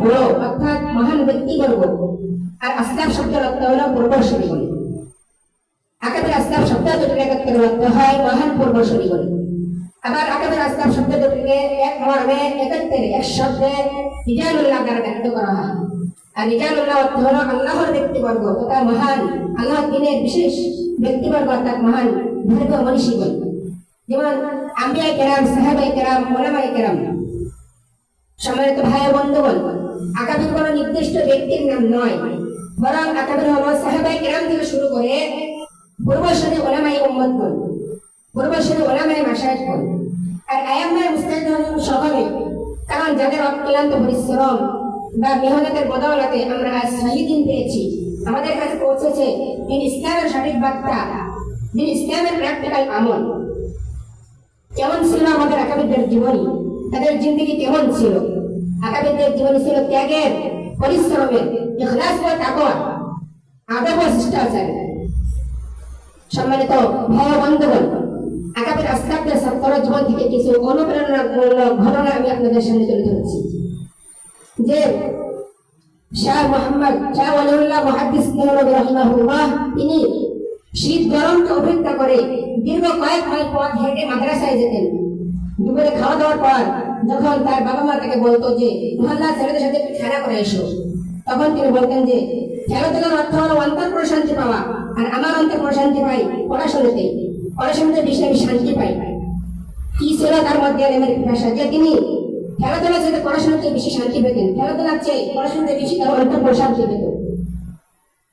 বড় অর্থাৎ মহান ব্যক্তিবর্গ, আর আসলাফ শব্দের অর্থ হলো পূর্বসূরিগণ। আকাবের আসলাফ শব্দ দুটির একত্রের অর্থ হয় মহান পূর্বসূরিগণ। আবার আকাবের আসলাফ শব্দ দুটিকে এক মর্মে একত্রে এক শব্দে রিজালুল্লাহ দ্বারা ব্যক্ত করা হয়। আর রিজালুল্লাহ অর্থ হলো আল্লাহর ব্যক্তিবর্গ তথা মহান আল্লাহর দিনের বিশেষ ব্যক্তিবর্গ অর্থাৎ মহান দীর্ঘ মনীষীগণ, যেমন আম্বিয়া কেরাম, সাহাবায়ে কেরাম, উলামায়ে কেরাম। সম্মানিত ভাই ও বন্ধুগণ, আকাবির কোনো নির্দিষ্ট ব্যক্তির নাম নয়, বরং আকাবির হলো সাহাবায়ে কেরাম থেকে শুরু করে পূর্বসূরি উলামায়ে উম্মতগণ, পূর্বসূরি উলামায়ে মাশায়েখগণ, আর আয়াম্মায়ে মুজতাহিদগণ সকলে। কারণ যাদের অক্লান্ত পরিশ্রম বা মেহনতের বদৌলতে আমরা আজ সহি দিন পেয়েছি, আমাদের কাছে পৌঁছেছে দিন ইসলামের সঠিক বার্তা, দিন ইসলামের প্র্যাকটিক্যাল আমল। কেমন ছিল আমাদের আকাবিরদের জীবনী, তাদের জিন্দেগি কেমন ছিল? আকাবিরদের জীবনী ছিল ত্যাগের, পরিশ্রমের, ইখলাস ও তাকওয়া, আদব ও শিষ্টাচার। সম্মানিত ভাই ও বন্ধুগণ, আকাবির আসলাফদের ছাত্র জীবন থেকে কিছু অনুপ্রেরণামূলক ঘটনা আমি আপনাদের সামনে তুলে ধরছি। যে শাহ ওয়ালিউল্লাহ মুহাদ্দিস নবী রাহিমাহুল্লাহ, তিনি শীত গরমকে উপেক্ষা করে দীর্ঘ কয়েক মাইল পথ হেঁটে মাদ্রাসায় যেতেন। দুপুরে খাওয়া দাওয়ার পর যখন তার বাবা মা তাকে বলতো যে মহল্লা ছেলেদের সাথে একটু খেলা করে এসো, তখন তিনি বলতেন যে খেলাধুলার অর্থ হলো অন্তর প্রশান্তি পাওয়া, আর আমার অন্তর প্রশান্তি পাই পড়াশোনাতে বেশি আমি শান্তি পাই। কি ছিল তার মধ্যে এলেমের ভাষা, যে তিনি খেলাধুলার সাথে পড়াশোনাতে বেশি শান্তি পেতেন, খেলাধুলার চেয়ে পড়াশোনাতে বেশি তার অন্তর প্রশান্তি পেত।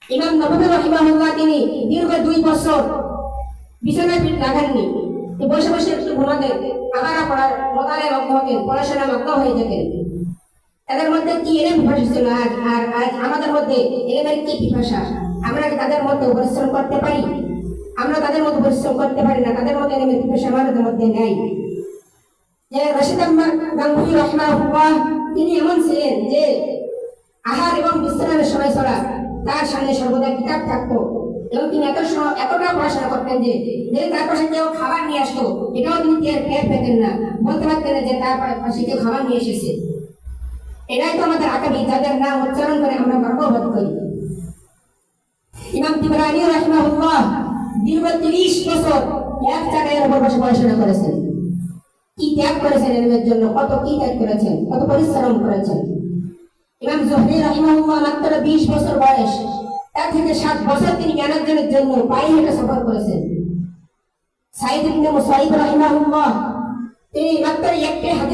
ইমাম নববী রাহিমাহুল্লাহ তিনি দীর্ঘ 2 বছর বিছানায় পিঠ লাগাননি, বসে বসে একটু ঘুমাতেন, আবার পড়ার মোতালে মগ্ন হতেন, পড়াশোনা মগ্ন হয়ে যেতেন। তাদের মধ্যে কি এলেম পিপাসা ছিল, আর আজ আমাদের মধ্যে এলেমের কি পিপাসা? আমরা কি তাদের মধ্যে পরিশ্রম করতে পারি? আমরা তাদের মধ্যে পরিশ্রম করতে পারি না, তাদের মধ্যে এলেমের পিপাসা আমাদের মধ্যে নেই। যে রশিদ আহমদ গাঙ্গুহি রাহিমাহুল্লাহ, তিনি এমন ছিলেন যে আহার এবং বিশ্রামের সময় ছাড়া তার সামনে সর্বদা কিতাব থাকতো, এবং তিনি এতটা পড়াশোনা করতেন যে তার পাশে কেউ খাবার নিয়ে আসতো এটাও তিনি টের পেতেন না, বলতে পারতেন যে তার পাশে কেউ খাবার নিয়ে এসেছে। এটাই তো আমাদের আকাবি, যাদের নাম উচ্চারণ করে আমরা গর্ববোধ করি। ইমাম তিবরানী রাহিমাহুল্লাহ দীর্ঘ 30 বছর এক জায়গায় উপর বসে পড়াশোনা করেছেন। কি ত্যাগ করেছেন এলমের জন্য, কত কি ত্যাগ করেছেন, কত পরিশ্রম করেছেন। ইমাম জুহরি রাহিমাহুল্লাহ মাত্র 20 বছর বয়স, তার থেকে 7 বছর তিনি জ্ঞানার্জনের জন্য পায়ে হেঁটে সফর করেছেন। সাঈদ ইবনে মুসাইয়িব রাহিমাহুল্লাহ তিনি মাত্র একটি হাদিস